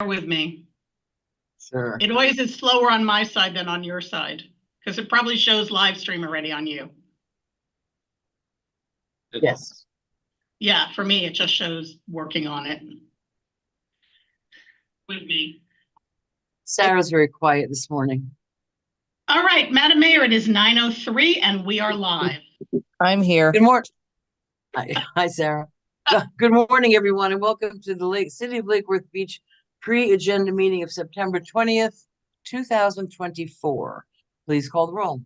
with me. Sure. It always is slower on my side than on your side, because it probably shows live stream already on you. Yes. Yeah, for me, it just shows working on it. With me. Sarah's very quiet this morning. All right, Madam Mayor, it is 9:03 and we are live. I'm here. Good morning. Hi, Sarah. Good morning, everyone, and welcome to the City of Lake Worth Beach pre-agenda meeting of September 20th, 2024. Please call the roll.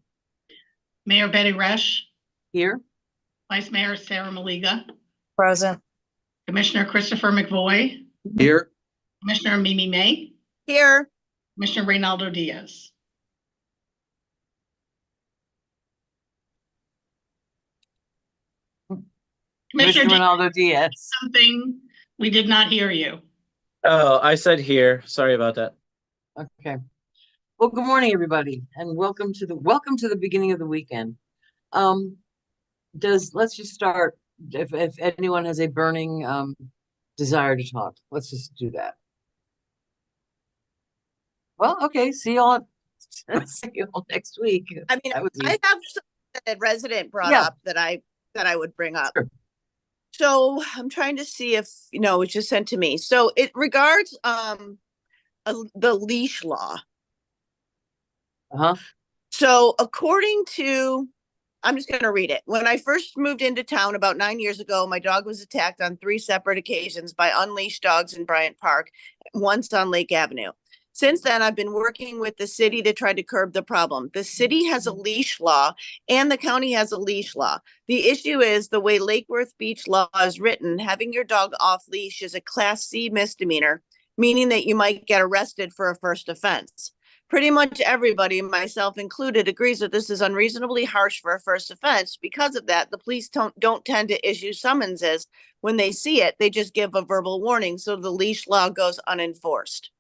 Mayor Betty Resch. Here. Vice Mayor Sarah Maliga. Present. Commissioner Christopher McVoy. Here. Commissioner Mimi May. Here. Commissioner Reynaldo Diaz. Commissioner Reynaldo Diaz. Something, we did not hear you. Oh, I said here. Sorry about that. Okay. Well, good morning, everybody, and welcome to the beginning of the weekend. Let's just start. If anyone has a burning desire to talk, let's just do that. Well, okay. See you all next week. I mean, I have something that a resident brought up that I would bring up. Sure. So I'm trying to see if it was just sent to me. So it regards the leash law. So according to, I'm just going to read it. When I first moved into town about 9 years ago, my dog was attacked on 3 separate occasions by unleashed dogs in Bryant Park, once on Lake Avenue. Since then, I've been working with the city to try to curb the problem. The city has a leash law and the county has a leash law. The issue is the way Lake Worth Beach law is written, having your dog off leash is a Class C misdemeanor, meaning that you might get arrested for a first offense. Pretty much everybody, myself included, agrees that this is unreasonably harsh for a first offense. Because of that, the police don't tend to issue summonses. When they see it, they just give a verbal warning, so the leash law goes unenforced.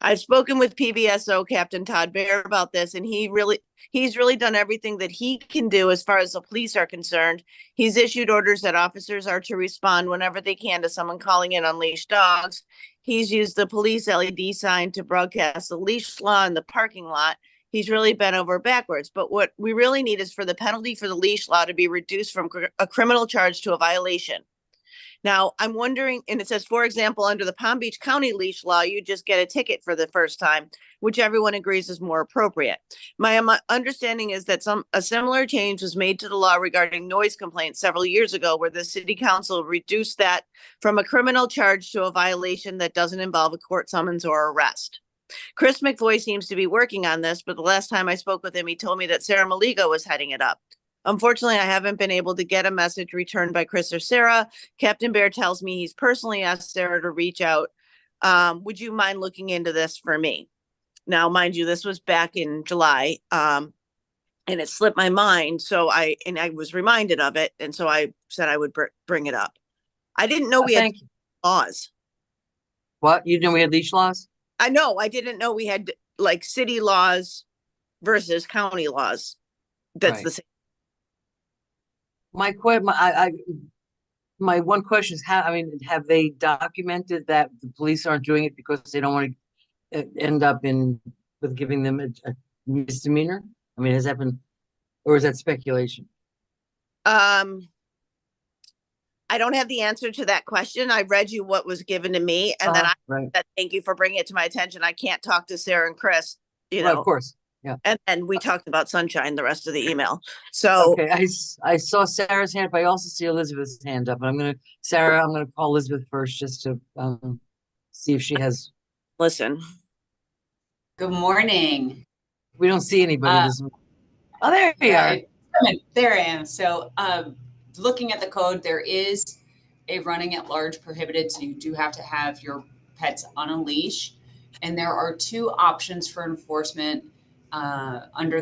I've spoken with PBSO Captain Todd Bear about this, and he's really done everything that he can do as far as the police are concerned. He's issued orders that officers are to respond whenever they can to someone calling in unleashed dogs. He's used the police LED sign to broadcast the leash law in the parking lot. He's really bent over backwards. But what we really need is for the penalty for the leash law to be reduced from a criminal charge to a violation. Now, I'm wondering, and it says, for example, under the Palm Beach County leash law, you just get a ticket for the first time, which everyone agrees is more appropriate. My understanding is that a similar change was made to the law regarding noise complaints several years ago, where the city council reduced that from a criminal charge to a violation that doesn't involve a court summons or arrest. Chris McVoy seems to be working on this, but the last time I spoke with him, he told me that Sarah Maliga was heading it up. Unfortunately, I haven't been able to get a message returned by Chris or Sarah. Captain Bear tells me he's personally asked Sarah to reach out. Would you mind looking into this for me? Now, mind you, this was back in July, and it slipped my mind. So I was reminded of it. And so I said I would bring it up. I didn't know we had laws. What? You didn't know we had leash laws? I know. I didn't know we had like city laws versus county laws. That's the same. My one question is have they documented that the police aren't doing it because they don't want to end up with giving them a misdemeanor? I mean, has that been, or is that speculation? I don't have the answer to that question. I read you what was given to me, and then I said, thank you for bringing it to my attention. I can't talk to Sarah and Chris, Of course. Yeah. And we talked about Sunshine the rest of the email. So okay, I saw Sarah's hand, but I also see Elizabeth's hand up. And I'm gonna call Elizabeth first just to see if she has. Listen. Good morning. We don't see anybody. Oh, there you are. There I am. So looking at the code, there is a running at large prohibited. So you do have to have your pets on a leash. And there are 2 options for enforcement under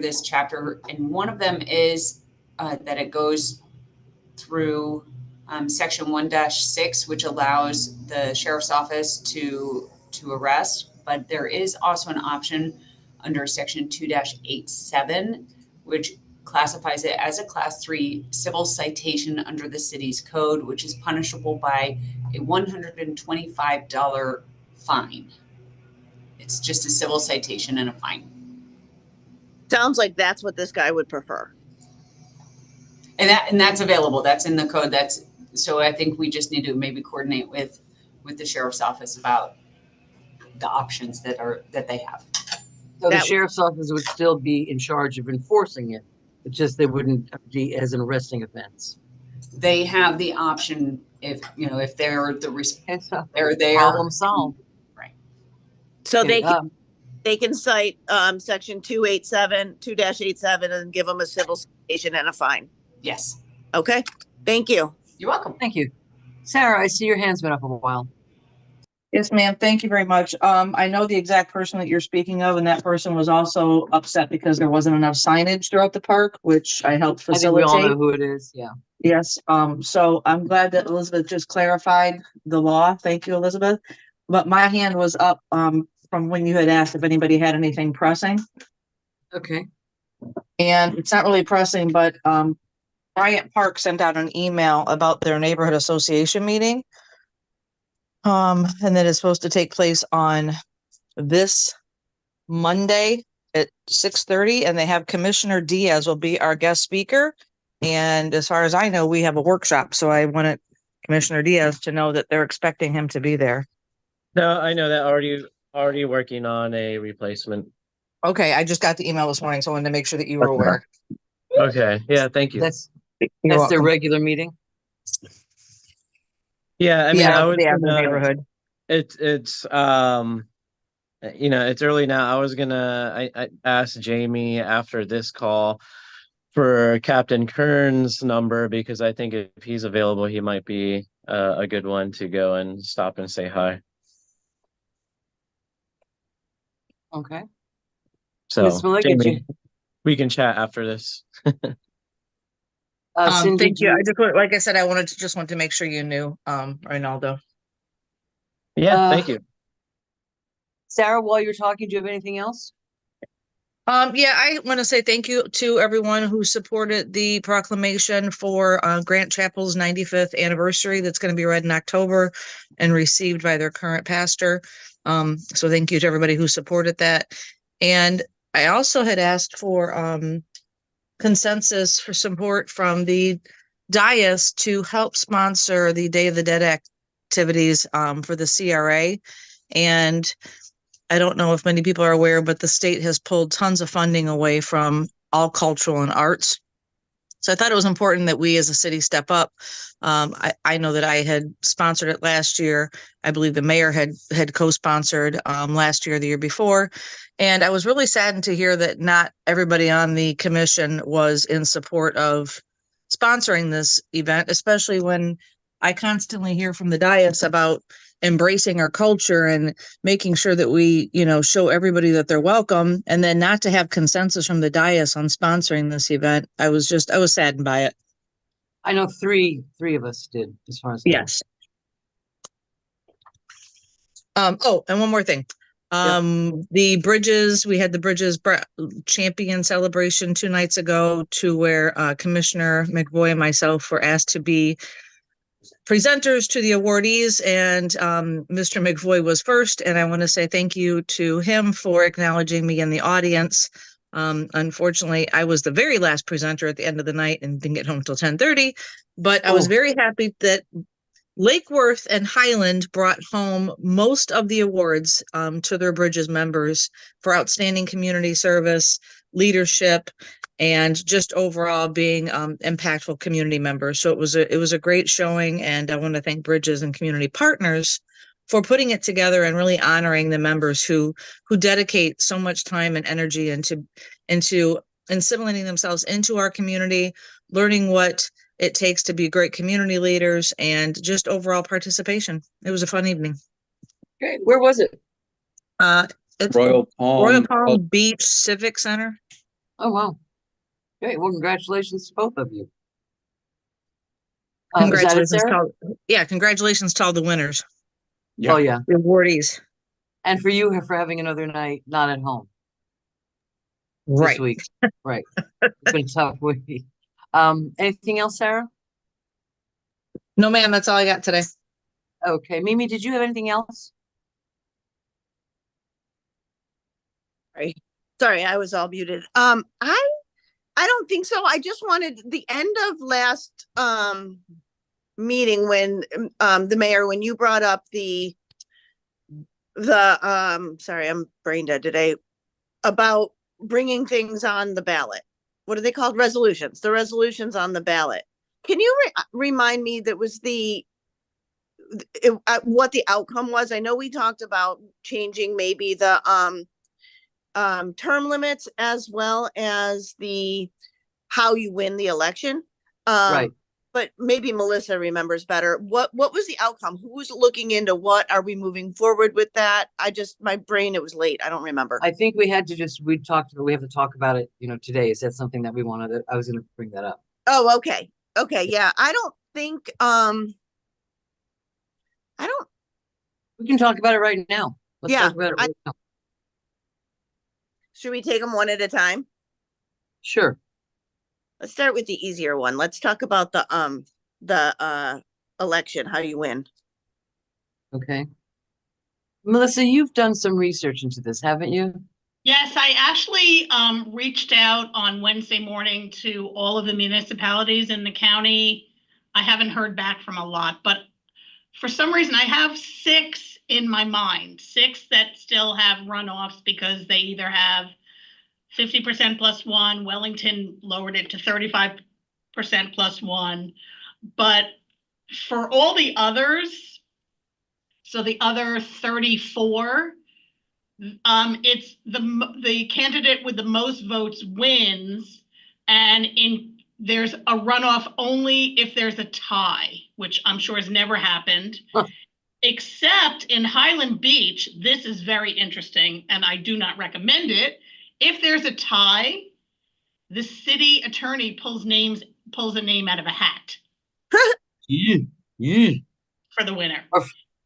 this chapter, and one of them is that it goes through section 1-6, which allows the sheriff's office to arrest, but there is also an option under section 2-87, which classifies it as a class 3 civil citation under the city's code, which is punishable by a $125 fine. It's just a civil citation and a fine. Sounds like that's what this guy would prefer. And that's available. That's in the code. So I think we just need to maybe coordinate with the sheriff's office about the options that they have. So the That- sheriff's office would still be in charge of enforcing it. It's just they wouldn't be as an arresting offense. They have the option if they're It's a they're there. problem solved. So Okay, they can cite section 2-87 and give them a civil citation and a fine. Yes. Okay, thank you. You're welcome. Thank you. Sarah, I see your hand's been up a while. Yes, ma'am. Thank you very much. I know the exact person that you're speaking of, and that person was also upset because there wasn't enough signage throughout the park, which I helped I think we all know facilitate. who it is, yeah. Yes, so I'm glad that Elizabeth just clarified the law. Thank you, Elizabeth. But my hand was up, from when you had asked if anybody had anything pressing. Okay, And it's not really pressing, but Bryant Park sent out an email about their neighborhood association meeting. And that is supposed to take place on this Monday at 6:30, and they have Commissioner Diaz will be our guest speaker. And as far as I know, we have a workshop, so I wanted Commissioner Diaz to know that they're expecting him to be there. No, I know that already working on a replacement. Okay, I just got the email this morning, so I wanted to make sure that you were aware. Okay, yeah, thank you. that's You're their welcome. regular meeting? Yeah, I mean, Yeah, I was yeah, the gonna, neighborhood. it's it's early now. I was gonna I asked Jamie after this call for Captain Kern's number because I think if he's available, he might be a good one to go and stop and say hi. Okay. So Ms. Malik, did Jamie, we can chat after this. Cindy, Thank you. I just, like I said, I wanted to just want to make sure you knew, Ronaldo. Yeah, thank you. Sarah, while you're talking, do you have anything else? Yeah, I want to say thank you to everyone who supported the proclamation for Grant Chapel's 95th anniversary that's going to be read in October and received by their current pastor. So thank you to everybody who supported that. And I also had asked for consensus for support from the dais to help sponsor the Day of the Dead activities for the CRA. And I don't know if many people are aware, but the state has pulled tons of funding away from all cultural and arts. So I thought it was important that we as a city step up. I know that I had sponsored it last year. I believe the mayor had co-sponsored last year, the year before. And I was really saddened to hear that not everybody on the commission was in support of sponsoring this event, especially when I constantly hear from the dais about embracing our culture and making sure that we, show everybody that they're welcome, and then not to have consensus from the dais on sponsoring this event. I was saddened by it. I know three of us did, as far as I know. Yes. Oh, and one more thing. The Bridges, we had the Bridges champion celebration 2 nights ago, to where Commissioner McVoy and myself were asked to be presenters to the awardees, and Mr. McVoy was first, and I want to say thank you to him for acknowledging me in the audience. Unfortunately, I was the very last presenter at the end of the night and didn't get home till 10:30, but I was very happy that Lake Worth and Highland brought home most of the awards to their Bridges members for outstanding community service, leadership, and just overall being impactful community members. So it was a great showing, and I want to thank Bridges and community partners for putting it together and really honoring the members who dedicate so much time and energy into assimilating themselves into our community, learning what it takes to be great community leaders, and just overall participation. It was a fun evening. Great. Where was it? It's Royal Palm. Beach Civic Center. Oh, wow. Great. Well, congratulations to both of you. Is that it, Congratulations Sarah? congratulations to all the winners, Yeah. Oh, yeah. the awardees. And for you for having another night not at home Right. this week. Right. It's been a tough week. Anything else, Sarah? No, ma'am, that's all I got today. Okay, Mimi, did you have anything else? Sorry, I was all muted. I don't think so. I just wanted the end of last meeting when the mayor, when you brought up the sorry, I'm brain dead today, about bringing things on the ballot. What are they called? Resolutions. The resolutions on the ballot. Can you remind me that was what the outcome was? I know we talked about changing maybe the term limits as well as the how you win the election. Right. But maybe Melissa remembers better. What was the outcome? Who's looking into what? Are we moving forward with that? My brain, it was late. I don't remember. I think we had to we have to talk about it, today. Is that something that we wanted? I was going to bring that up. Oh, okay. Okay. Yeah. I don't think, We can talk about it right now. Let's Yeah, talk about it right now. should we take them one at a time? Sure. Let's start with the easier one. Let's talk about the election, how you win. Okay. Melissa, you've done some research into this, haven't you? Yes, I actually reached out on Wednesday morning to all of the municipalities in the county. I haven't heard back from a lot, but for some reason I have 6 in my mind, 6 that still have runoffs because they either have 50% plus 1, Wellington lowered it to 35% plus 1. But for all the others, so the other 34, it's the candidate with the most votes wins, and there's a runoff only if there's a tie, which I'm sure has never happened. Huh. Except in Highland Beach, this is very interesting, and I do not recommend it. If there's a tie, the city attorney pulls a name out of a hat Yeah. for the winner. Or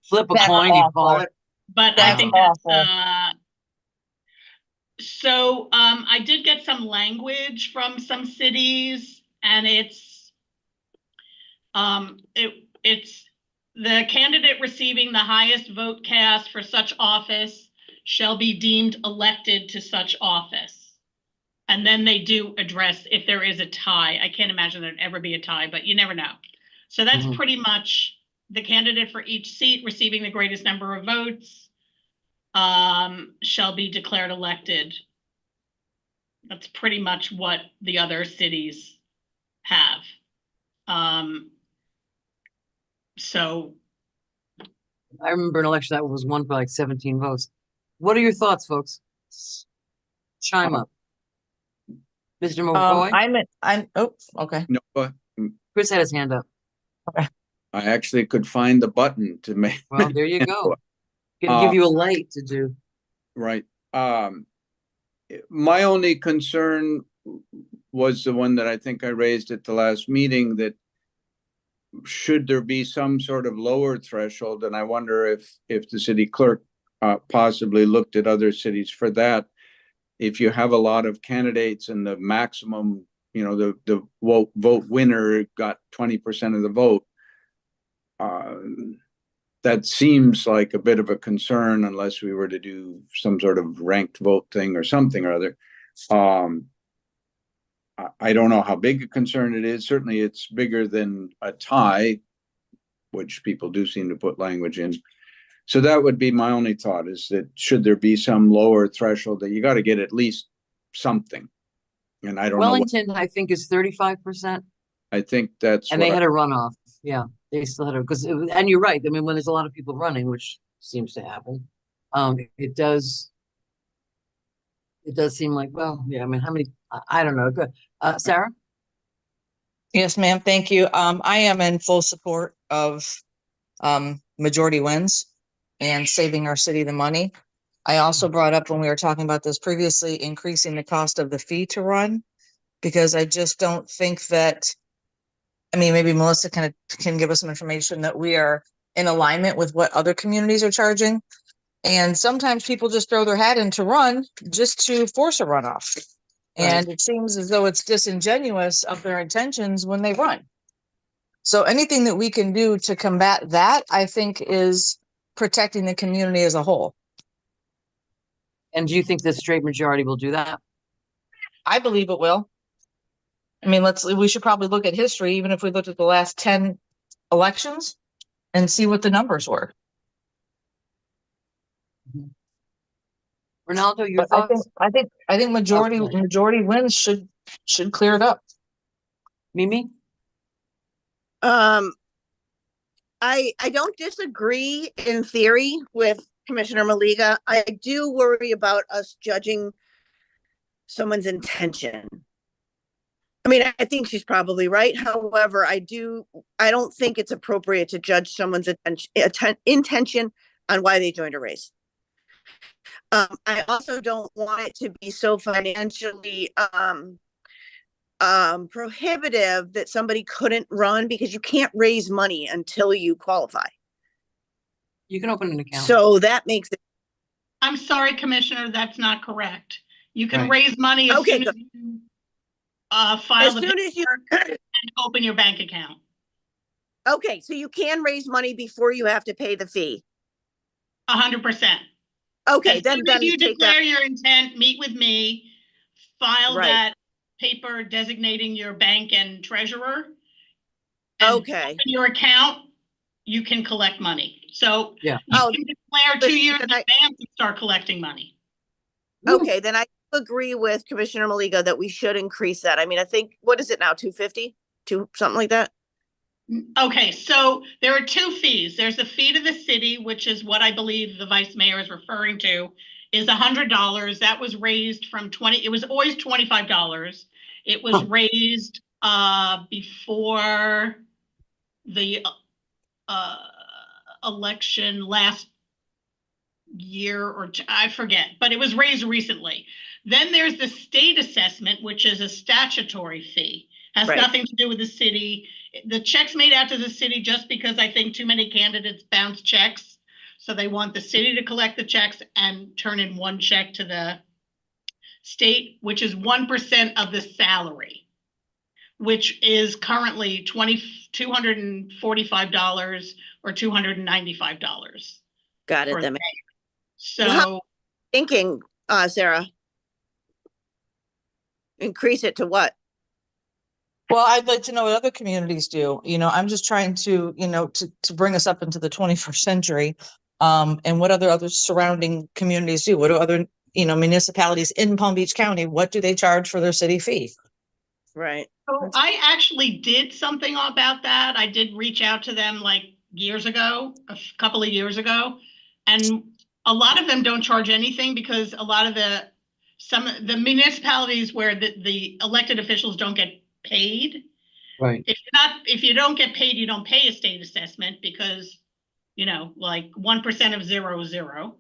flip a That's coin, you call awful. it. But I That's think that's, awful. so I did get some language from some cities, and it's the candidate receiving the highest vote cast for such office shall be deemed elected to such office. And then they do address if there is a tie. I can't imagine there'd ever be a tie, but you never know. So that's Mhm. pretty much the candidate for each seat receiving the greatest number of votes shall be declared elected. That's pretty much what the other cities have. So I remember an election that was won by like 17 votes. What are your thoughts, folks? Chime up. Mr. McCoy? Okay. No, but Chris had his hand up. I actually could find the button to make, Well, there you go. Gonna give you a light to do. right. My only concern was the one that I think I raised at the last meeting, that should there be some sort of lower threshold, and I wonder if the city clerk possibly looked at other cities for that. If you have a lot of candidates and the maximum, the vote winner got 20% of the vote, that seems like a bit of a concern unless we were to do some sort of ranked vote thing or something or other. I don't know how big a concern it is. Certainly it's bigger than a tie, which people do seem to put language in. So that would be my only thought, is that should there be some lower threshold, that you got to get at least something. And I don't know. Wellington, I think, is 35%. I think that's And they had a runoff. Yeah, they still had and you're right. I mean, when there's a lot of people running, which seems to happen, it does seem like, well, yeah, I mean, how many, I don't know. Good. Sarah? Yes, ma'am. Thank you. I am in full support of majority wins and saving our city the money. I also brought up, when we were talking about this previously, increasing the cost of the fee to run, because I just don't think that, I mean, maybe Melissa can give us some information that we are in alignment with what other communities are charging. And sometimes people just throw their hat in to run just to force a runoff. And it seems as though it's disingenuous of their intentions when they run. So anything that we can do to combat that, I think, is protecting the community as a whole. And do you think the straight majority will do that? I believe it will. I mean, we should probably look at history, even if we looked at the last 10 elections and see what the numbers were. Ronaldo, your But thoughts? I think majority Okay. wins should clear it up. Mimi? I don't disagree in theory with Commissioner Maliga. I do worry about us judging someone's intention. I mean, I think she's probably right. However, I don't think it's appropriate to judge someone's intention on why they joined a race. I also don't want it to be so financially prohibitive that somebody couldn't run, because you can't raise money until you qualify. You can open an account. So that makes it. I'm sorry, Commissioner, that's not correct. You can Right. raise money as Okay, soon as good. you file As the soon as you, paperwork and open your bank account. okay, so you can raise money before you have to pay the fee. 100%. Okay, As then soon as you take declare that. your intent, meet with me, file Right. that paper designating your bank and treasurer. and Okay. open your account, you can collect money. So Yeah. you Oh, can declare but 2 years in then advance and start collecting money. Okay, then I agree with Commissioner Maliga that we should increase that. I mean, I think, what is it now, 250? Something like that? Okay, so there are two fees. There's a fee to the city, which is what I believe the vice mayor is referring to, is $100. That was raised from it was always $25. It was raised before the election last year, or I forget, but it was raised recently. Then there's the state assessment, which is a statutory fee. Has Right. nothing to do with the city. The checks made out to the city just because I think too many candidates bounce checks. So they want the city to collect the checks and turn in one check to the state, which is 1% of the salary, which is currently $245 or $295. Got it. For Then the Well, So thinking, Sarah, increase it to what? Well, I'd like to know what other communities do. You know, I'm just trying to, to bring us up into the 21st century. And what other surrounding communities do? What do other, municipalities in Palm Beach County, what do they charge for their city fee? Right. So I actually did something about that. I did reach out to them like years ago, a couple of years ago. And a lot of them don't charge anything because a lot of the municipalities where the elected officials don't get paid. Right. If you don't get paid, you don't pay a state assessment because, like 1% of 0 is 0.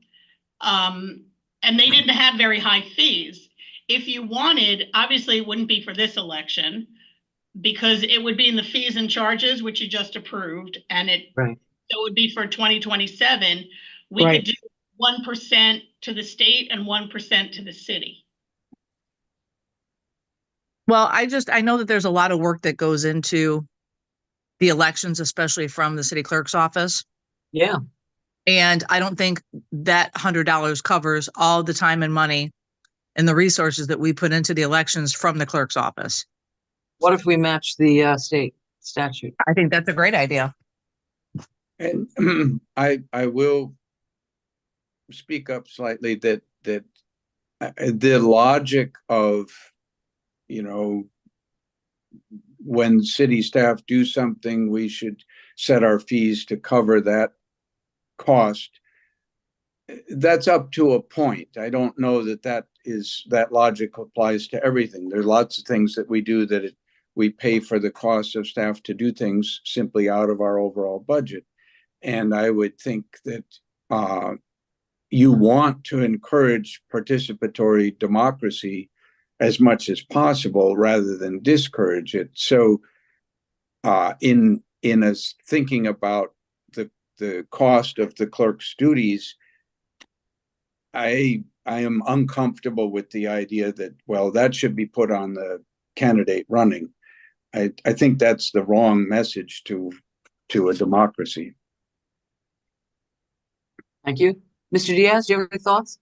And they didn't have very high fees. If you wanted, obviously it wouldn't be for this election because it would be in the fees and charges, which you just approved, and it would be for 2027. We could do 1% to the state and 1% to the city. Well, I know that there's a lot of work that goes into the elections, especially from the city clerk's office. Yeah. And I don't think that $100 covers all the time and money and the resources that we put into the elections from the clerk's office. What if we match the state statute? I think that's a great idea. And I will speak up slightly that the logic of, when city staff do something, we should set our fees to cover that cost. That's up to a point. I don't know that logic applies to everything. There are lots of things that we do that we pay for the cost of staff to do things simply out of our overall budget. And I would think that you want to encourage participatory democracy as much as possible rather than discourage it. So in us thinking about the cost of the clerk's duties, I am uncomfortable with the idea that, well, that should be put on the candidate running. I think that's the wrong message to a democracy. Thank you. Mr. Diaz, do you have any thoughts?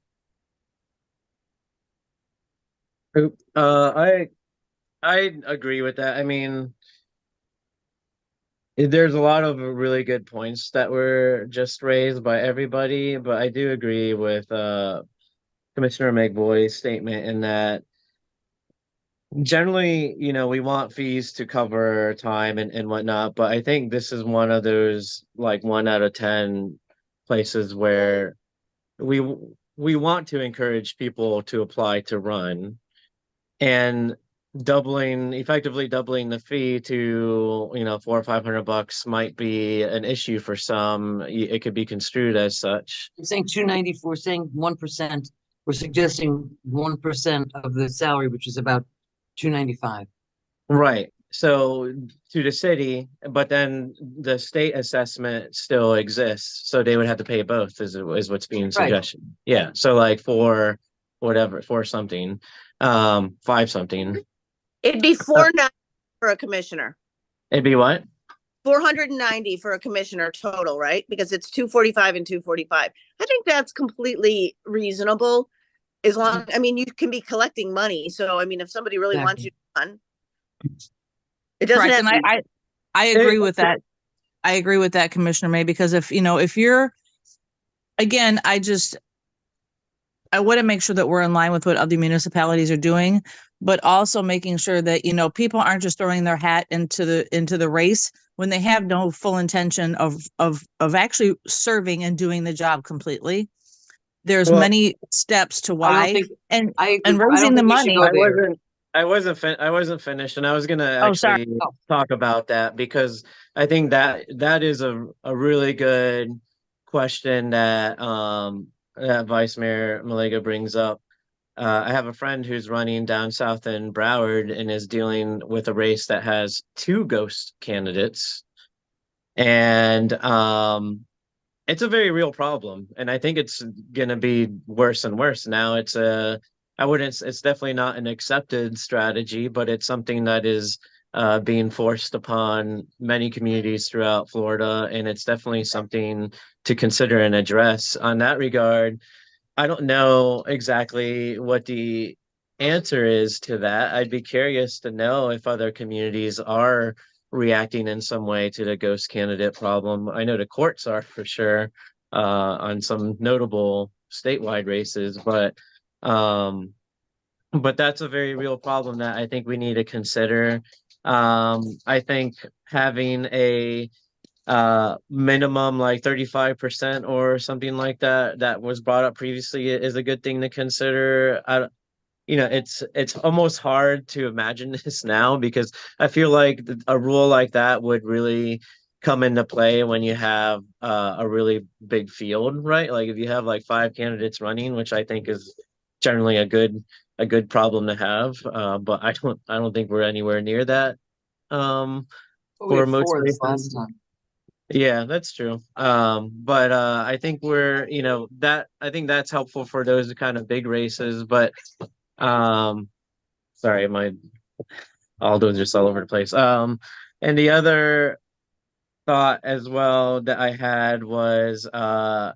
I agree with that. I mean, there's a lot of really good points that were just raised by everybody, but I do agree with Commissioner McVoy's statement in that generally, we want fees to cover time and whatnot, but I think this is one of those like 1 out of 10 places where we we want to encourage people to apply to run, and effectively doubling the fee to $400 or $500 might be an issue for some. It could be construed as such. I'm saying 294, saying 1%. We're suggesting 1% of the salary, which is about 295. Right. So to the city, but then the state assessment still exists, so they would have to pay both, is what's being suggested. Yeah. So like for something, 5 something. It'd be 490 for a commissioner, It'd be what? 490 for a commissioner total, right? Because it's 245 and 245. I think that's completely reasonable. As long, I mean, you can be collecting money. So, I mean, if somebody really wants you to run, it doesn't Correct, have and to. I agree with that. I agree with that, Commissioner May, because if you're, again, I want to make sure that we're in line with what other municipalities are doing, but also making sure that, people aren't just throwing their hat into the race when they have no full intention of actually serving and doing the job completely. There's many steps to why, and raising the money. I wasn't finished, and I was gonna actually talk about that, because I think that is a really good question that that Vice Mayor Malega brings up. I have a friend who's running down south in Broward and is dealing with a race that has 2 ghost candidates, and it's a very real problem, and I think it's gonna be worse and worse. Now it's definitely not an accepted strategy, but it's something that is being forced upon many communities throughout Florida, and it's definitely something to consider and address. On that regard, I don't know exactly what the answer is to that. I'd be curious to know if other communities are reacting in some way to the ghost candidate problem. I know the courts are for sure on some notable statewide races, but that's a very real problem that I think we need to consider. I think having a minimum like 35% or something like that was brought up previously is a good thing to consider. It's almost hard to imagine this now, because I feel like a rule like that would really come into play when you have a really big field, right? Like if you have like 5 candidates running, which I think is generally a good problem to have. But I don't think we're anywhere near that. For most races. Yeah, that's true. But I think I think that's helpful for those kind of big races. But sorry, all those are just all over the place. And the other thought as well that I had was and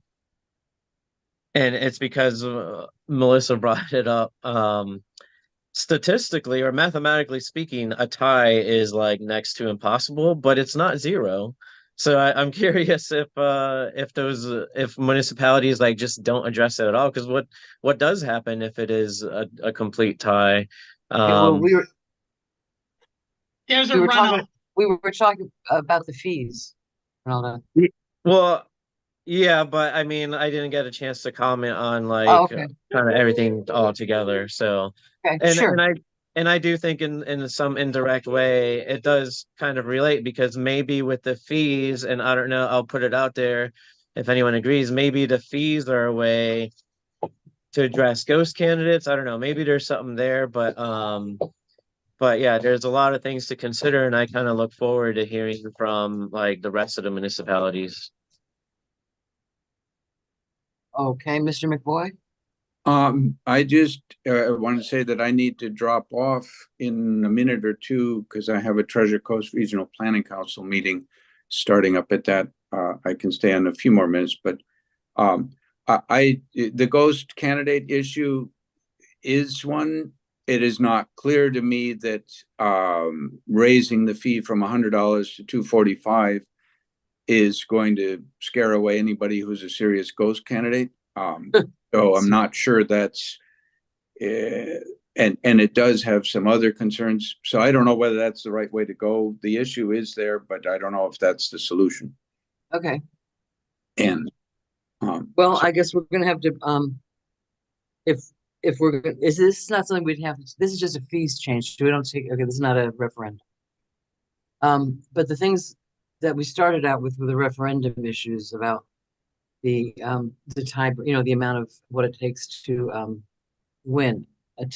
it's because Melissa brought it up. Statistically or mathematically speaking, a tie is like next to impossible, but it's not 0. So I'm curious if municipalities like just don't address it at all, because what does happen if it is a complete tie? There's a runoff. We were talking about the fees and all that. Well, yeah, but I mean, I didn't get a chance to comment on like kind of everything all together. So, sure. And I do think in some indirect way it does kind of relate, because maybe with the fees, and I don't know, I'll put it out there if anyone agrees, maybe the fees are a way to address ghost candidates. I don't know, maybe there's something there, but yeah, there's a lot of things to consider, and I kind of look forward to hearing from like the rest of the municipalities. Okay, Mr. McVoy. I just want to say that I need to drop off in a minute or two because I have a Treasure Coast Regional Planning Council meeting starting up at that. I can stay on a few more minutes, but the ghost candidate issue is one. It is not clear to me that raising the fee from $100 to $245 is going to scare away anybody who's a serious ghost candidate. So I'm not sure that's, and it does have some other concerns. So I don't know whether that's the right way to go. The issue is there, but I don't know if that's the solution. Okay, And well, so- I guess we're gonna have to, if we're, this is not something we'd have, this is just a fees change, so we don't take, okay, this is not a referendum. But the things that we started out with were the referendum issues about the time, you know, the amount of what it takes to, win a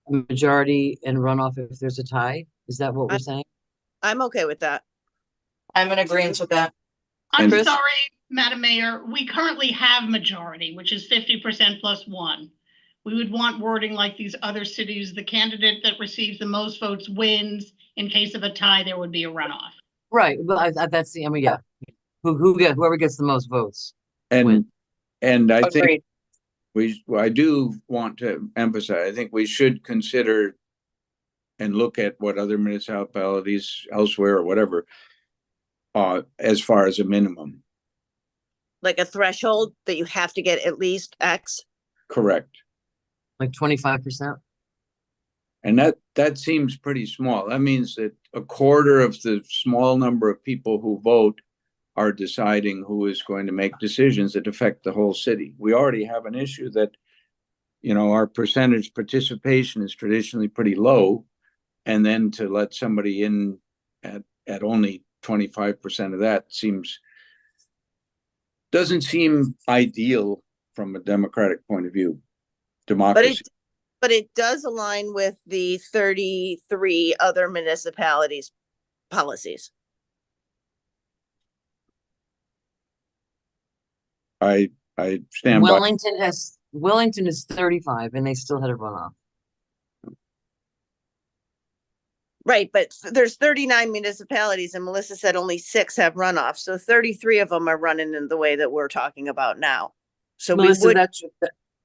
majority and runoff if there's a tie. Is that what we're saying? I'm okay with that. I'm in agreement with that. I'm Chris? sorry, Madam Mayor, we currently have majority, which is 50% plus one. We would want wording like these other cities, the candidate that receives the most votes wins. In case of a tie, there would be a runoff. Right, but that's the, I mean, yeah, whoever gets the most votes. and Win. I think Agreed. I do want to emphasize, I think we should consider and look at what other municipalities elsewhere or whatever, as far as a minimum. Like a threshold that you have to get at least X. Correct. Like 25%. And that seems pretty small. That means that a quarter of the small number of people who vote are deciding who is going to make decisions that affect the whole city. We already have an issue that, you know, our percentage participation is traditionally pretty low. And then to let somebody in at only 25% of that doesn't seem ideal from a democratic point of view. Democracy. But it does align with the 33 other municipalities' policies. I stand by. Wellington is 35 and they still had a runoff. Right, but there's 39 municipalities and Melissa said only 6 have runoff. So 33 of them are running in the way that we're talking about now. So Melissa, we would,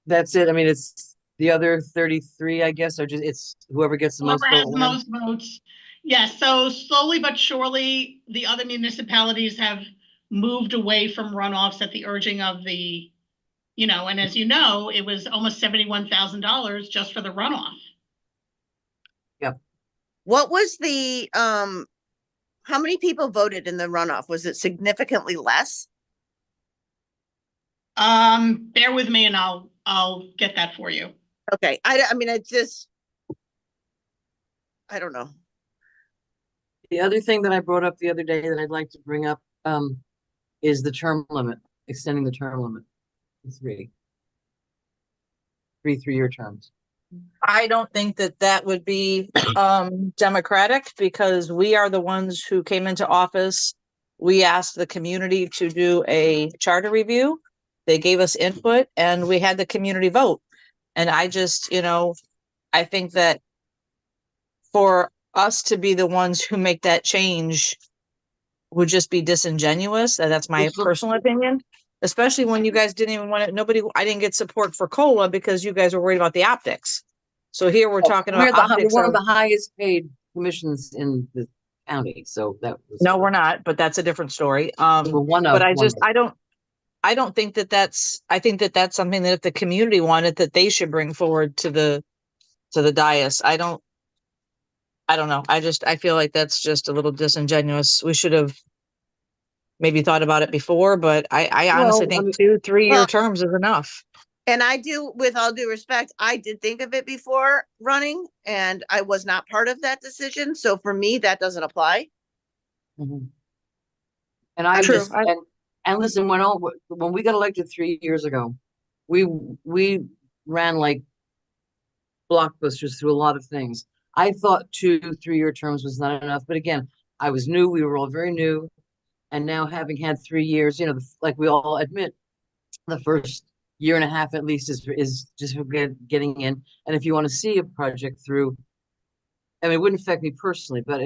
that's it. I mean, it's the other 33, I guess, or just it's whoever gets the most Whoever has vote the wins. most votes. Yes, so slowly but surely, the other municipalities have moved away from runoffs at the urging of the, you know, and as you know, it was almost $71,000 just for the runoff. what was the, how many people voted in the runoff? Was it significantly less? Bear with me and I'll get that for you. Okay, I mean, I don't know. The other thing that I brought up the other day that I'd like to bring up, is the term limit, extending the term limit to 3 3-year terms. I don't think that that would be democratic because we are the ones who came into office. We asked the community to do a charter review. They gave us input and we had the community vote. And I just, you know, I think that for us to be the ones who make that change would just be disingenuous. And that's my Well, so- personal opinion. Especially when you guys didn't even want it. I didn't get support for COLA because you guys were worried about the optics. So here we're talking We're about optics. one of the highest paid commissions in the county, so that was. No, we're not, but that's a different story. We're one of. But one of. I don't think that I think that that's something that if the community wanted, that they should bring forward to the dais. I don't know. I feel like that's just a little disingenuous. We should have maybe thought about it before, but I honestly Well, I think mean- 2-3 year Well- terms is enough. And I do, with all due respect, I did think of it before running and I was not part of that decision. So for me, that doesn't apply. Mhm. And I True. just, and listen, when we got elected 3 years ago, we ran like blockbusters through a lot of things. I thought 2-3 year terms was not enough, but again, I was new, we were all very new. And now having had 3 years, you know, like we all admit, the first year and a half at least is just for getting in. And if you want to see a project through, I mean, it wouldn't affect me personally, but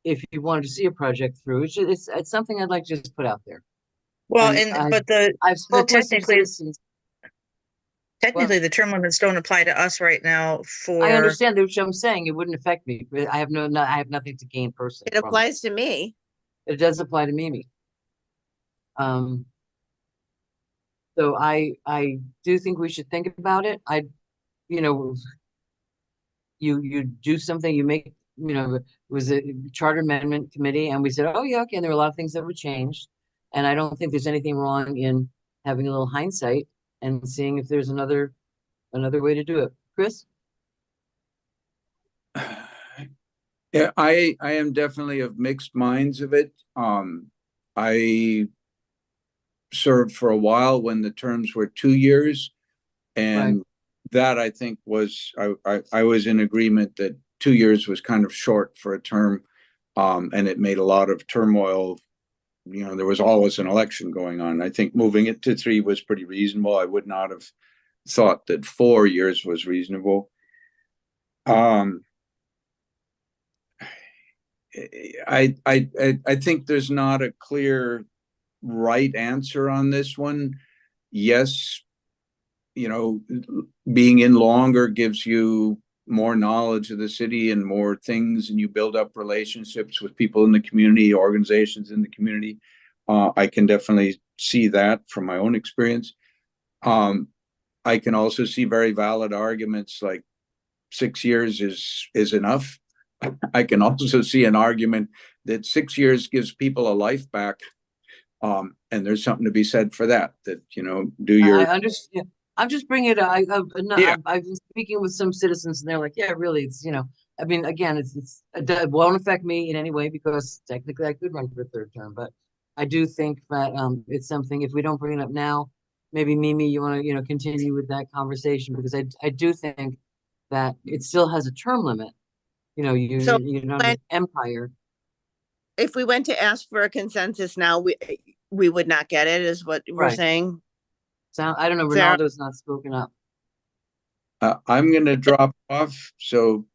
if you wanted to see a project through, it's something I'd like to just put out there. Well, And but the I've spoken with some technically, citizens. the term limits don't apply to us right now I for, understand, which I'm saying it wouldn't affect me, but I have I have nothing to gain personally It from it. applies to me. It does apply to Mimi. So I do think we should think about it. You know, you do something, you make, it was a charter amendment committee, and we said, oh yeah, okay, and there were a lot of things that were changed. And I don't think there's anything wrong in having a little hindsight and seeing if there's another way to do it. Chris? Yeah, I am definitely of mixed minds of it. I served for a while when the terms were 2 years, and that I think was I was in agreement that 2 years was kind of short for a term, and it made a lot of turmoil. There was always an election going on. I think moving it to 3 was pretty reasonable. I would not have thought that 4 years was reasonable. I think there's not a clear right answer on this one. Yes, being in longer gives you more knowledge of the city and more things, and you build up relationships with people in the community, organizations in the community. I can definitely see that from my own experience. I can also see very valid arguments like 6 years is enough. I can also see an argument that 6 years gives people a life back. And there's something to be said for that, do your. I understand. I'm just bringing it. I've been speaking with some citizens, and they're like, yeah, really, it's, I mean, again, it won't affect me in any way because technically I could run for a third term, but I do think that it's something, if we don't bring it up now, maybe Mimi, you want to, continue with that conversation, because I do think that it still has a term limit. You're not an empire. If we went to ask for a consensus now, we would not get it, is what we're Right. saying. So I don't know, Sarah? Ronaldo's not spoken up. I'm going to drop off. So,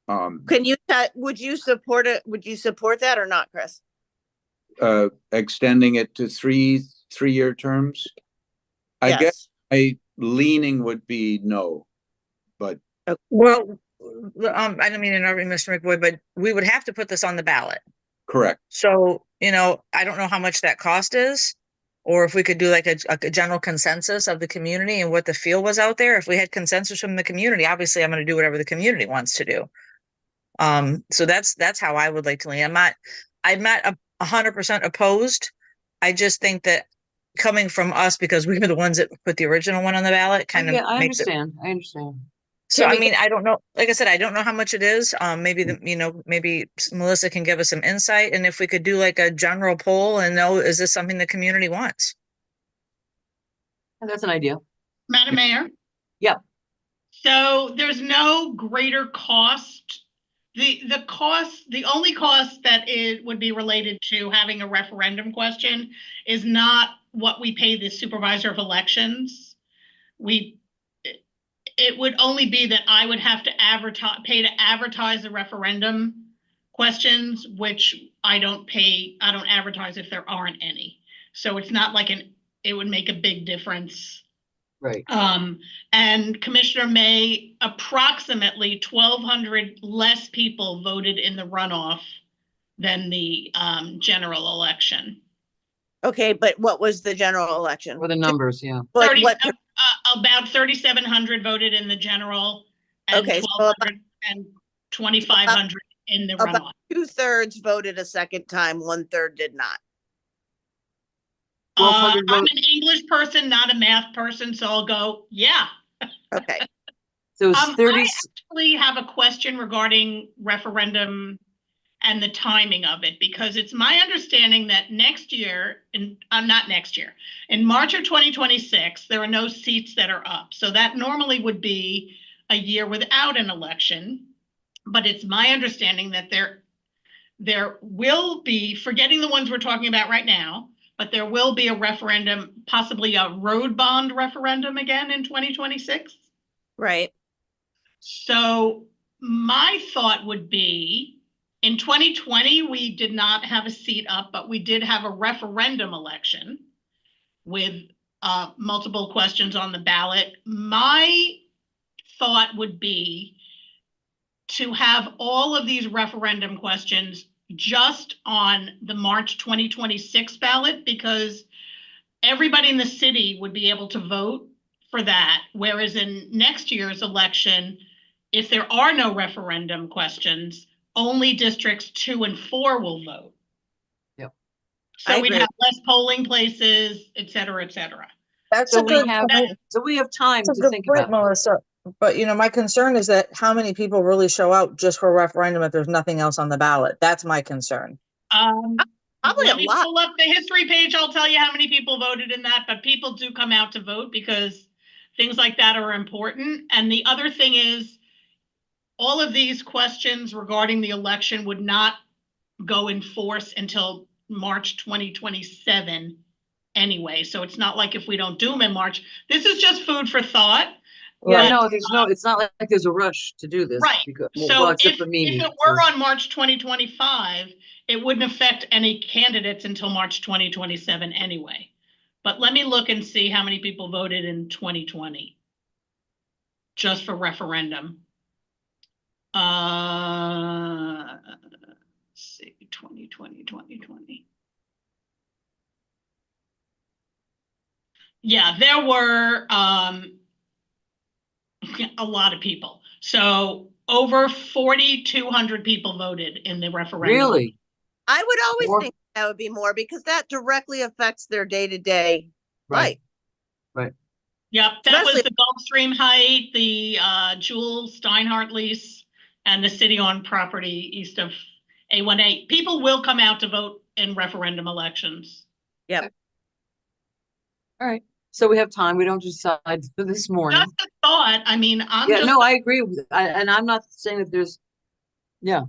Can you, would you support it? Would you support that or not, Chris? extending it to 3-year terms. I Yes. guess my leaning would be no, but well, I don't mean to interrupt you, Mr. McBoy, but we would have to put this on the ballot. correct. So, I don't know how much that cost is, or if we could do like a general consensus of the community and what the feel was out there. If we had consensus from the community, obviously I'm going to do whatever the community wants to do. So that's how I would like to lean. I'm not 100% opposed. I just think that coming from us, because we were the ones that put the original one on the ballot, kind of Yeah, I makes it. understand. So, Can I we mean, I don't know, like I said, I don't know how much it is. Maybe maybe Melissa can give us some insight, and if we could do like a general poll and know, is this something the community wants? That's an idea. Madam Mayor? Yep. So there's no greater cost. The only cost that would be related to having a referendum question is not what we pay the supervisor of elections. It would only be that I would have to pay to advertise the referendum questions, which I don't advertise if there aren't any. So it's not like it would make a big difference. Right. And Commissioner May, approximately 1,200 less people voted in the runoff than the general election. Okay, but what was the general election? For the numbers, yeah. Like 30 what? About 3,700 voted in the general, and Okay, so 1,200 and 2,500 in the about runoff. 2/3 voted a second time, 1/3 did not. 1,200 I'm votes. an English person, not a math person, so I'll go, yeah. Okay. So it's 30. I actually have a question regarding referendum and the timing of it, because it's my understanding that next year, not next year, in March of 2026, there are no seats that are up. So that normally would be a year without an election. But it's my understanding that there will be, forgetting the ones we're talking about right now, but there will be a referendum, possibly a road bond referendum again in 2026. Right. So my thought would be, in 2020, we did not have a seat up, but we did have a referendum election with multiple questions on the ballot. My thought would be to have all of these referendum questions just on the March 2026 ballot, because everybody in the city would be able to vote for that. Whereas in next year's election, if there are no referendum questions, only districts 2 and 4 will vote. Yep. So I we'd agree. have less polling places, et cetera, et cetera. That's So a we good have, point. so we have time That's a to good think point, about. Melissa. But my concern is that how many people really show out just for a referendum if there's nothing else on the ballot? That's my concern. Probably Let a me lot. pull up the history page. I'll tell you how many people voted in that, but people do come out to vote because things like that are important. And the other thing is, all of these questions regarding the election would not go in force until March 2027 anyway. So it's not like if we don't do them in March, this is just food for thought. Yeah, But, no, it's not like there's a rush to do this. Right. Because, So well, except if for me. it were on March 2025, it wouldn't affect any candidates until March 2027 anyway. But let me look and see how many people voted in 2020 just for referendum. Let's see, 2020. Yeah, there were a lot of people. So over 4,200 people voted in the referendum. Really? I would always More- think that would be more because that directly affects their day-to-day Right. life. Yep, that was Especially- the Gulfstream Height, the Jewel Steinhardt lease, and the city-owned property east of A18. People will come out to vote in referendum elections. Yep. All right. So we have time. We don't decide this morning. Just a thought. I mean, I'm Yeah, just, no, I agree. And I'm not saying that there's, yeah,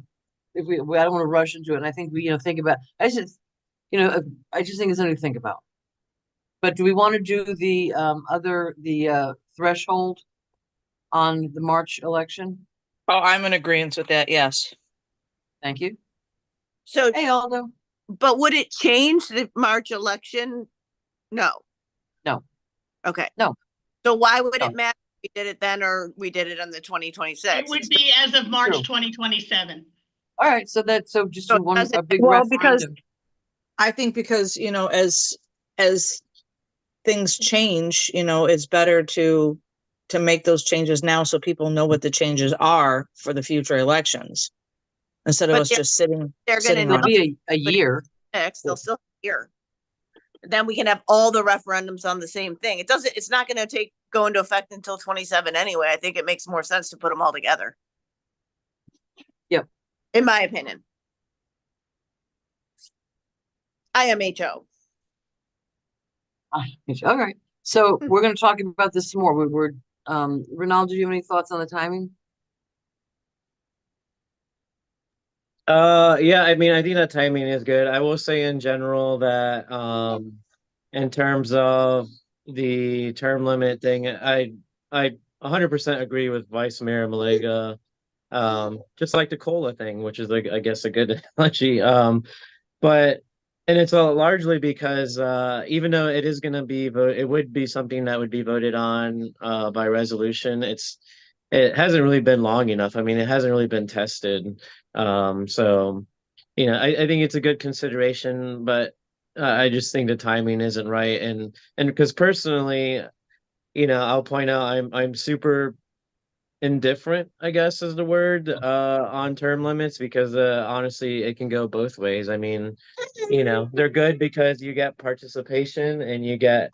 if I don't want to rush into it. And I think we, think about, I just think it's something to think about. But do we want to do the threshold on the March election? Oh, I'm in agreement with that. Yes. Thank you. So, Hey, Aldo. but would it change the March election? No. No. Okay. No. So why would No. it matter if we did it then or we did it on the 2026? it would be as of March True. 2027. All right. So just So one, does it- a big Well, because- referendum. I think because, as things change, it's better to make those changes now so people know what the changes are for the future elections. Instead of But us they're- just sitting. They're gonna sitting know It'll be a year. they'll still hear. Then we can have all the referendums on the same thing. It's not gonna go into effect until 27 anyway. I think it makes more sense to put them all together. Yep. In my opinion. IMHO. All right. So we're going to talk about this some more. Ronaldo, do you have any thoughts on the timing? Yeah, I mean, I think that timing is good. I will say in general that in terms of the term limit thing, I 100% agree with Vice Mayor Malega. Just like the COLA thing, which is I guess a good analogy. But it's largely because even though it is going to be it would be something that would be voted on by resolution. It hasn't really been long enough. I mean, it hasn't really been tested. So, I think it's a good consideration, but I just think the timing isn't right. And because personally, I'll point out I'm super indifferent, I guess is the word, on term limits because honestly, it can go both ways. I mean, they're good because you get participation and you get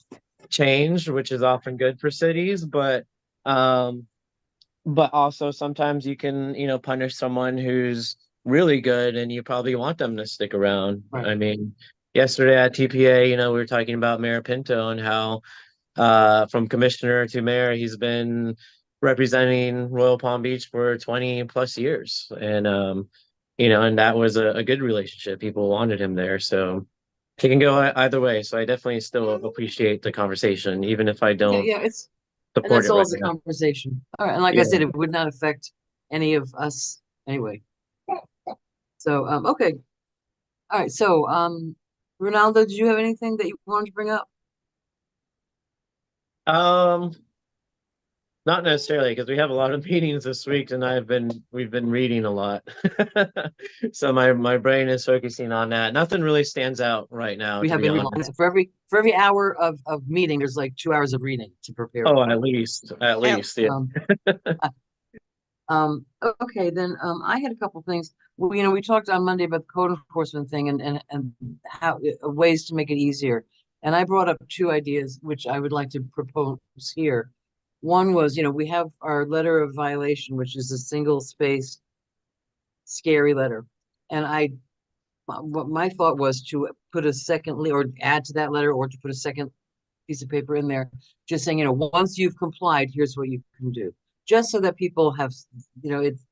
change, which is often good for cities, but also sometimes you can, punish someone who's really good and you probably want them to stick around. Right. I mean, yesterday at TPA, we were talking about Mayor Pinto and how from commissioner to mayor, he's been representing Royal Palm Beach for 20 plus years. And, and that was a good relationship. People wanted him there. So, It can go either way, so I definitely still appreciate the conversation, even if I Yeah, don't yeah, it's, and support that's it all right is a now. conversation. All right, and like I Yeah. said, it would not affect any of us anyway. So, okay. All right, so, Ronaldo, did you have anything that you wanted to bring up? Um, Not necessarily, because we have a lot of meetings this week, and we've been reading a lot. So my brain is focusing on that. Nothing really stands out right now, We to have be been reading honest. for every hour of meeting, there's like 2 hours of reading to prepare Oh, for. at least, yeah. Um, okay, then, I had a couple things. Well, we talked on Monday about the code enforcement thing and how, ways to make it easier. And I brought up two ideas, which I would like to propose here. One was, we have our letter of violation, which is a single space scary letter. And what my thought was to put a secondly, or add to that letter, or to put a second piece of paper in there, just saying, once you've complied, here's what you can do. Just so that people have, it's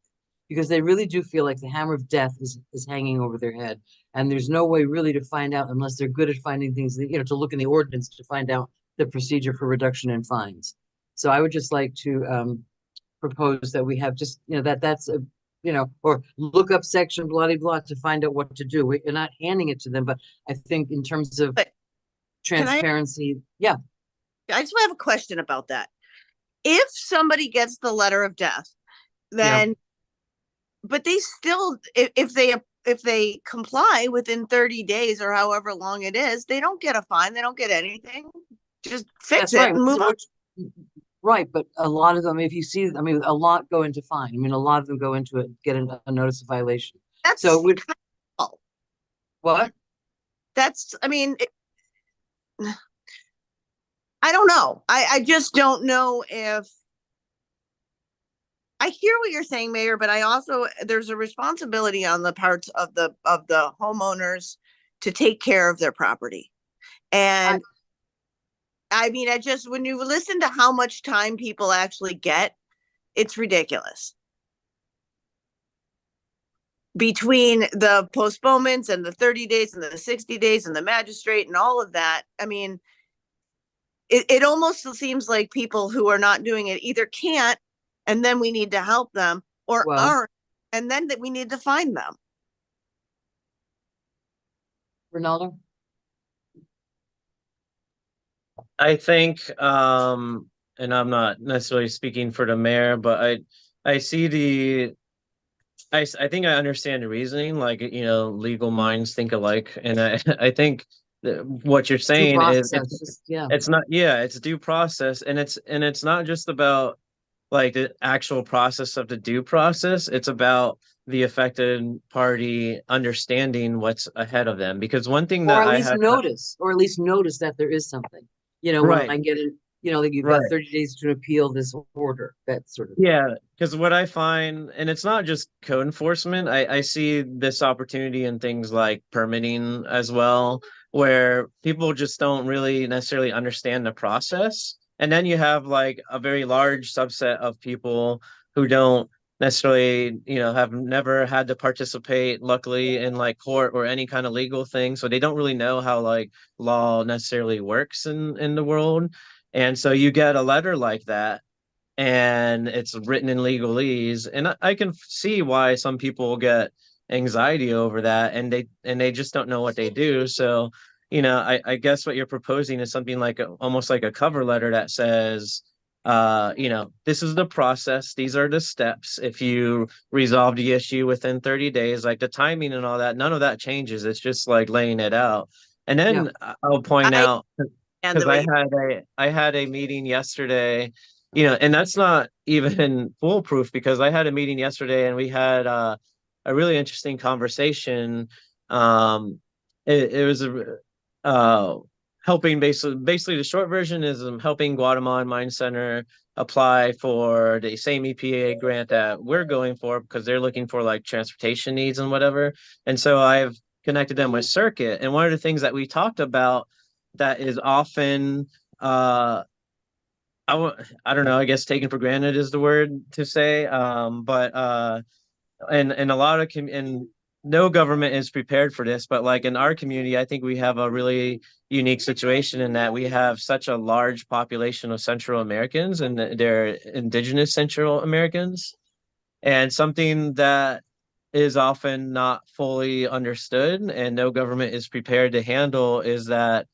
because they really do feel like the hammer of death is hanging over their head. And there's no way really to find out unless they're good at finding things, to look in the ordinance to find out the procedure for reduction in fines. So I would just like to propose that we have just, that's a, or look up section blah, blah, blah to find out what to do. We're not handing it to them, but I think in terms of But can transparency, yeah. I just have a question about that. If somebody gets the letter of death, then, but they still, if they comply within 30 days or however long it is, they don't get a fine. They don't get anything. Just fix That's it right. and move on. Right, but a lot of them, if you see, I mean, a lot go into fine. I mean, a lot of them go into it, get a notice of violation. That's So it would, what? that's, I mean, I don't know. I just don't know if I hear what you're saying, Mayor, but I also, there's a responsibility on the parts of the homeowners to take care of their property. And I mean, when you listen to how much time people actually get, it's ridiculous. Between the postponements and the 30 days and the 60 days and the magistrate and all of that, I mean, it almost seems like people who are not doing it either can't, and then we need to help them, or Well, aren't, and then that we need to find them. Ronaldo? I think, and I'm not necessarily speaking for the mayor, but I see I think I understand the reasoning, like, legal minds think alike. And I think that what you're Due saying is process, just, yeah. it's not, yeah, it's due process. And it's not just about like the actual process of the due process. It's about the affected party understanding what's ahead of them. Because one thing Or that at I least have, notice that there is something, when right, I get it, like you've got right. 30 days to appeal this order, that sort of. Yeah, because what I find, and it's not just code enforcement, I see this opportunity in things like permitting as well, where people just don't really necessarily understand the process. And then you have like a very large subset of people who don't necessarily, have never had to participate, luckily, in like court or any kind of legal thing. So they don't really know how like law necessarily works in the world. And so you get a letter like that and it's written in legalese, and I can see why some people get anxiety over that, and they just don't know what they do. So I guess what you're proposing is something like almost like a cover letter that says, this is the process, these are the steps. If you resolve the issue within 30 days, like the timing and all that, none of that changes. It's just like laying it out. And then I'll point out, And because I had a meeting yesterday, and that's not even foolproof, because I had a meeting yesterday and we had a really interesting conversation. It was helping, basically the short version is helping Guatemalan Mine Center apply for the same EPA grant that we're going for, because they're looking for like transportation needs and whatever. And so I've connected them with Circuit, and one of the things that we talked about that is often I don't know, I guess taken for granted is the word to say. But and a lot of no government is prepared for this, but like in our community, I think we have a really unique situation in that we have such a large population of Central Americans, and they're indigenous Central Americans. And something that is often not fully understood and no government is prepared to handle is that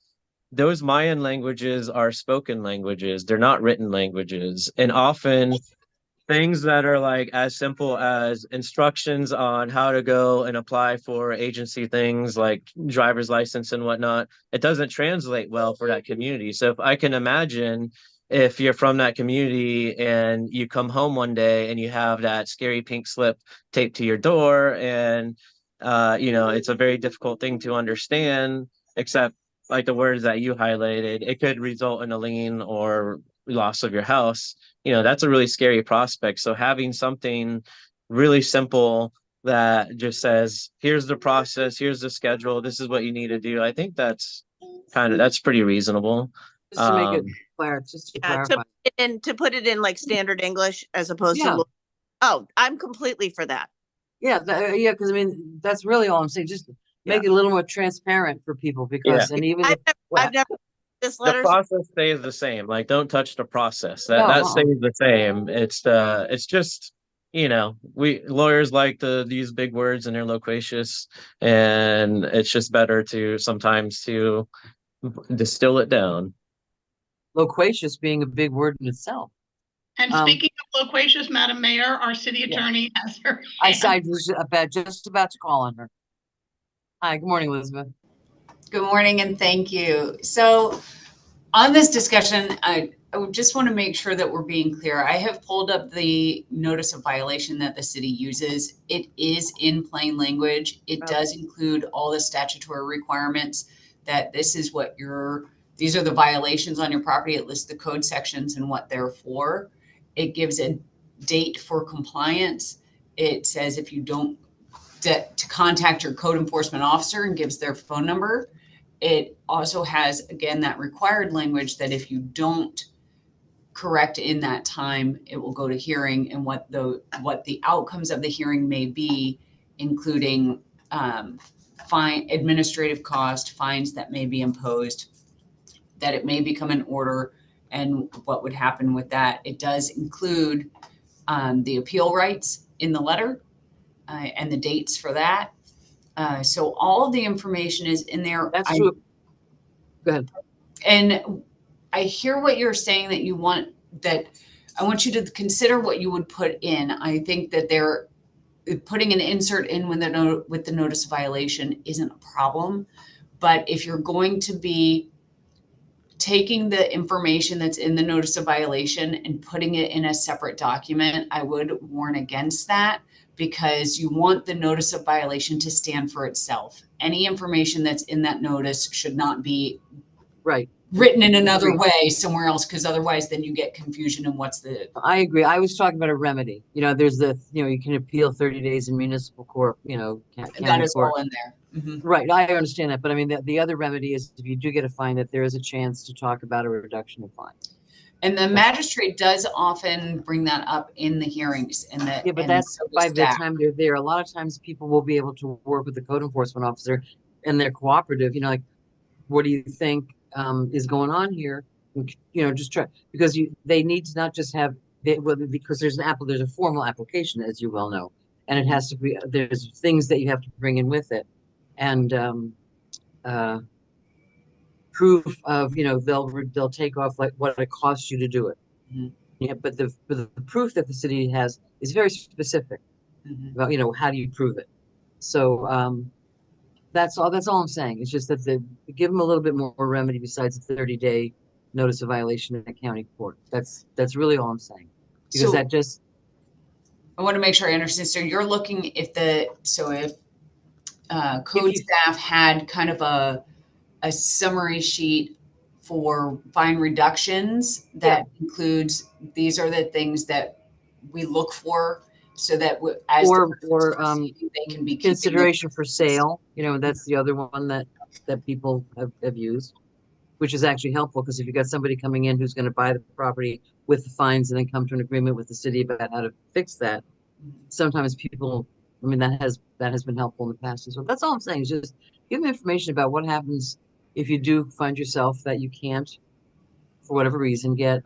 those Mayan languages are spoken languages. They're not written languages. And often things that are like as simple as instructions on how to go and apply for agency things like driver's license and whatnot, it doesn't translate well for that community. So if I can imagine, if you're from that community and you come home one day and you have that scary pink slip taped to your door, and it's a very difficult thing to understand, except like the words that you highlighted, it could result in a lien or loss of your house. That's a really scary prospect. So having something really simple that just says, here's the process, here's the schedule, this is what you need to do, I think that's pretty reasonable. Just to make it clear, just to Yeah, clarify. to put it in like standard English as opposed Yeah. to, oh, I'm completely for that. Yeah, yeah, because I mean, that's really all I'm saying. Just make it a little more transparent for people because, and even if, I've never this The letter. process stays the same. Like, don't touch the process. That No, that uh-uh. stays the same. It's just, we lawyers like to use big words and they're loquacious, and it's just better to sometimes to distill it down. loquacious being a big word in itself. And speaking of loquacious, Madam Mayor, our city attorney has her I hand. was just about to call on her. Hi, good morning, Elizabeth. Good morning and thank you. So on this discussion, I would just want to make sure that we're being clear. I have pulled up the notice of violation that the city uses. It is in plain language. It does include all the statutory requirements that this is what these are the violations on your property. It lists the code sections and what they're for. It gives a date for compliance. It says if you don't, to contact your code enforcement officer, and gives their phone number. It also has, again, that required language that if you don't correct in that time, it will go to hearing, and what the outcomes of the hearing may be, including administrative cost, fines that may be imposed, that it may become an order, and what would happen with that. It does include the appeal rights in the letter and the dates for that. So all of the information is in there. That's true. Go ahead. And I hear what you're saying, that you want, that I want you to consider what you would put in. I think that putting an insert in with the notice of violation isn't a problem. But if you're going to be taking the information that's in the notice of violation and putting it in a separate document, I would warn against that, because you want the notice of violation to stand for itself. Any information that's in that notice should not be written in another way somewhere else, because otherwise then you get confusion in what's the. I agree. I was talking about a remedy. There's you can appeal 30 days in municipal court, That is all in there. Mm-hmm. Right. I understand that. But I mean, the other remedy is if you do get a fine, that there is a chance to talk about a reduction of fine. And the magistrate does often bring that up in the hearings. But that's by the time they're there. A lot of times people will be able to work with the code enforcement officer, and they're cooperative, like, what do you think is going on here? Just try, because they need to not just have, because there's a formal application, as you well know, and it has to be, there's things that you have to bring in with it. And proof of, they'll take off like what it costs you to do it. Mm-hmm. Yeah, but the proof that the city has is very specific about, how do you prove it? So that's all I'm saying. It's just that give them a little bit more remedy besides the 30-day notice of violation in the county court. That's really all I'm saying. Because I want to make sure I understand. So you're looking if code staff had kind of a summary sheet for fine reductions that includes, these are the things that we look for, so that they can be consideration for sale. That's the other one that people have used, which is actually helpful, because if you got somebody coming in who's going to buy the property with the fines and then come to an agreement with the city about how to fix that, sometimes people I mean, that has been helpful in the past as well. That's all I'm saying, is just give me information about what happens if you do find yourself that you can't, for whatever reason, get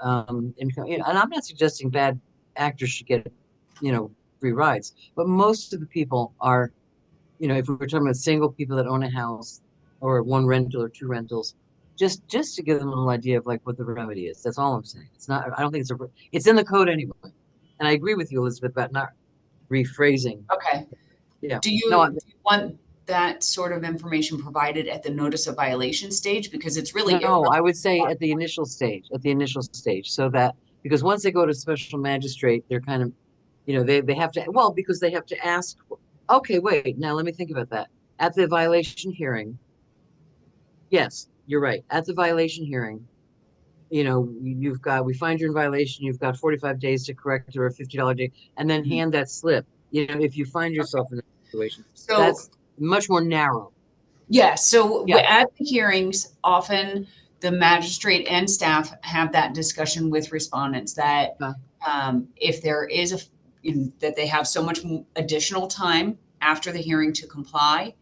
income. And I'm not suggesting bad actors should get, free rides, but most of the people are, if we're talking about single people that own a house or one rental or two rentals, just to give them a little idea of like what the remedy is. That's all I'm saying. It's not, I don't think it's in the code anyway. And I agree with you, Elizabeth, about not rephrasing. Okay. Yeah. Do you, No, do you want that sort of information provided at the notice of violation stage? Because it's really. no, I would say at the initial stage, so that, because once they go to special magistrate, they're kind of, they have to, well, because they have to ask, okay, wait, now let me think about that. At the violation hearing, yes, you're right. At the violation hearing, we find you're in violation, you've got 45 days to correct it or a $50 day, and then Mhm. hand that slip. If you find yourself in that situation, So that's much more narrow. yeah, so Yeah. at the hearings, often the magistrate and staff have that discussion with respondents that if there is that they have so much additional time after the hearing to comply,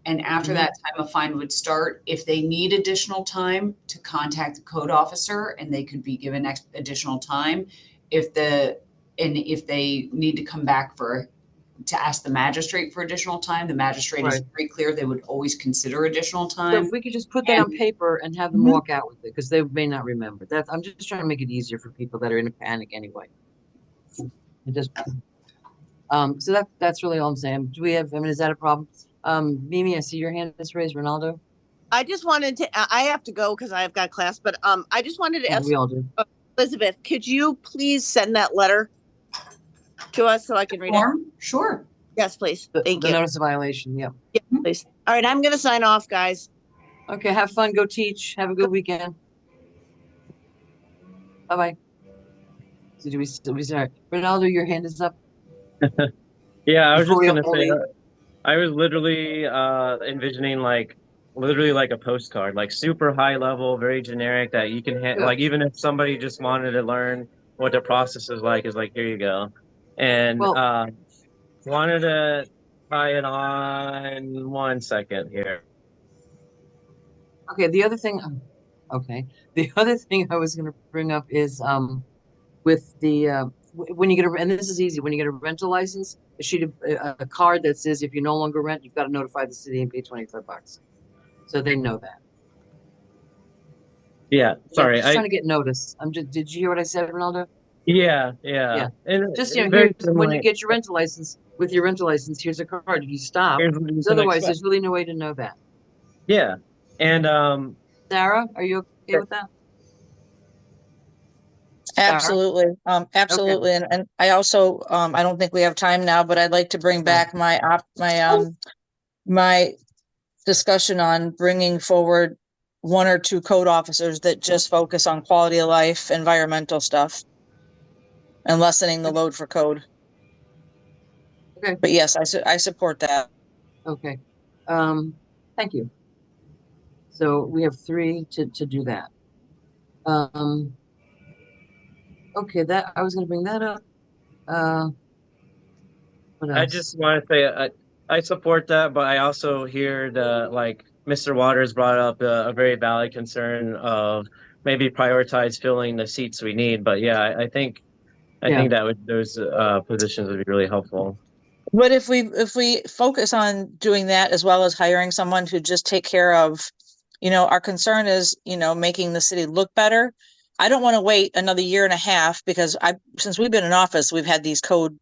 and after Mhm. that time, a fine would start. If they need additional time, to contact the code officer, and they could be given additional time. If they need to come back to ask the magistrate for additional time, the magistrate is Right. very clear they would always consider additional So time. if we could just put that on paper and have them Mhm. walk out with it, because they may not remember. I'm just trying to make it easier for people that are in a panic anyway. It just, so that's really all I'm saying. Is that a problem? Mimi, I see your hand is raised. Ronaldo? I just wanted to, I have to go because I've got class, but I just wanted to Yeah, ask we all do. Elizabeth, could you please send that letter to us so I can read it? Form? Sure. Yes, please. Thank The you. notice of violation, yeah. Yeah, please. All right, I'm gonna sign off, guys. Okay, have fun, go teach, have a good weekend. Bye-bye. So do we start? Ronaldo, your hand is up. Yeah, I was Before just we gonna all say, leave. I was literally envisioning like a postcard, like super high level, very generic that you can Yeah. like even if somebody just wanted to learn what the process is like, here you go. And Well, wanted to tie it on 1 second here. okay, the other thing, the other thing I was gonna bring up is, with the, when you get and this is easy, when you get a rental license, a sheet of, a card that says if you no longer rent, you've got to notify the city and pay $25. So they know that. Yeah, Yeah, I'm sorry. just trying to get notice. Did you hear what I said, Ronaldo? Yeah. Yeah. And Just, very here's, when you similar. get your rental license, with your rental license, here's a card. If you stop, Here's what you 'cause can otherwise expect. there's really no way to know that. Yeah. And Sarah, are you okay with that? Sarah? Absolutely. Absolutely. And I also, I don't think we have time now, but I'd like to bring back my discussion on bringing forward one or two code officers that just focus on quality of life, environmental stuff, and lessening the load for code. Okay. But yes, I support that. Okay. Thank you. So we have 3 to do that. Okay, that I was gonna bring that up. What I else? just want to say I support that, but I also hear Mr. Waters brought up a very valid concern of maybe prioritize filling the seats we need. But yeah, I think Yeah. those positions would be really helpful. But if we focus on doing that as well as hiring someone to just take care of, our concern is, making the city look better. I don't want to wait another year and a half because since we've been in office, we've had these code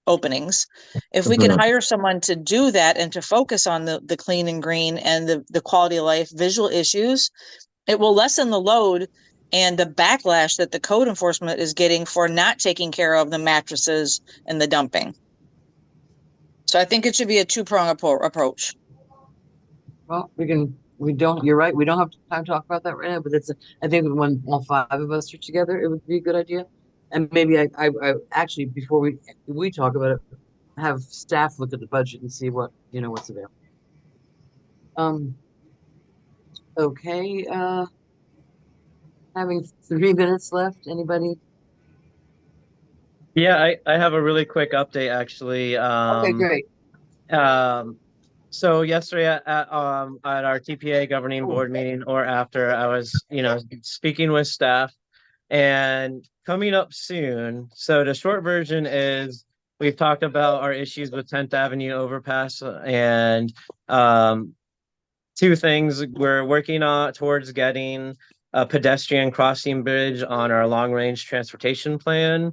openings. If we can hire someone to do that and to focus on the clean and green and the quality of life visual issues, it will lessen the load and the backlash that the code enforcement is getting for not taking care of the mattresses and the dumping. So I think it should be a two-prong approach. Well, you're right. We don't have time to talk about that right now, but I think when all 5 of us are together, it would be a good idea. And maybe I actually, before we talk about it, have staff look at the budget and see what's available. Okay, having 3 minutes left. Anybody? Yeah, I have a really quick update actually. Okay, great. So yesterday at our TPA governing board meeting or after, I was, speaking with staff and coming up soon. So the short version is we've talked about our issues with 10th Avenue overpass and two things. We're working on towards getting a pedestrian crossing bridge on our long range transportation plan,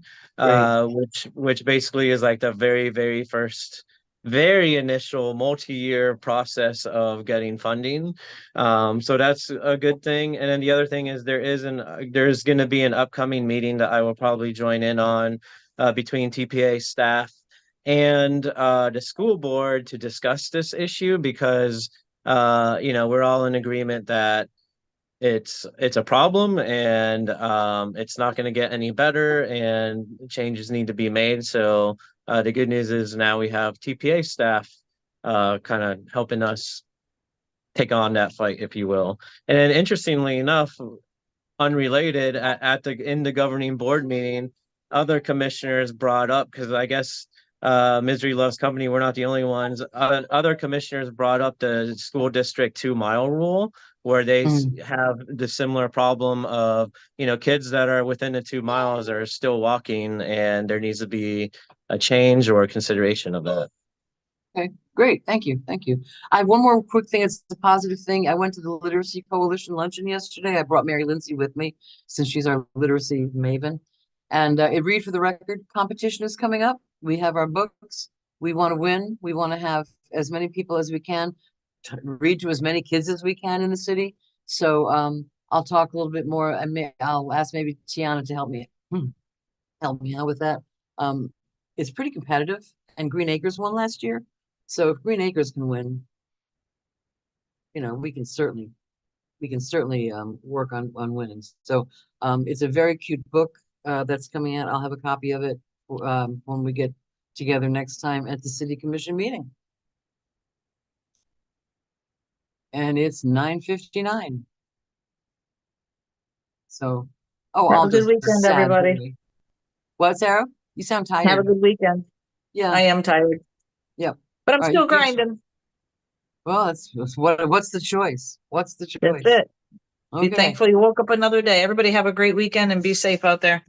which basically is like the very first very initial multi-year process of getting funding. So that's a good thing. And then the other thing is there's going to be an upcoming meeting that I will probably join in on between TPA staff and the school board to discuss this issue because we're all in agreement that it's a problem and it's not going to get any better and changes need to be made. So the good news is now we have TPA staff kind of helping us take on that fight, if you will. And then interestingly enough, unrelated in the governing board meeting, other commissioners brought up, because I guess Misery Loves Company, we're not the only ones. Other commissioners brought up the school district 2-mile rule, where they have the similar problem of, kids that are within the 2 miles are still walking, and there needs to be a change or a consideration of that. Okay, great. Thank you. Thank you. I have one more quick thing. It's a positive thing. I went to the Literacy Coalition luncheon yesterday. I brought Mary Lindsay with me since she's our literacy maven. And read for the record, competition is coming up. We have our books. We want to win. We want to have as many people as we can read to as many kids as we can in the city. So I'll talk a little bit more. I'll ask maybe Tiana to help me out with that. It's pretty competitive, and Green Acres won last year. So if Green Acres can win, we can certainly work on winning. So it's a very cute book that's coming out. I'll have a copy of it when we get together next time at the city commission meeting. And it's 9:59. So, Have a good weekend, everybody. What, Sarah? You sound tired. Have a good weekend. Yeah, I am tired. Yep. But I'm All right, still you- grinding. well, that's what's the choice? What's the choice? That's it. Be Okay. thankful you woke up another day. Everybody have a great weekend and be safe out there.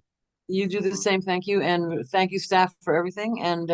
You do the same. Thank you. And thank you, staff, for everything. And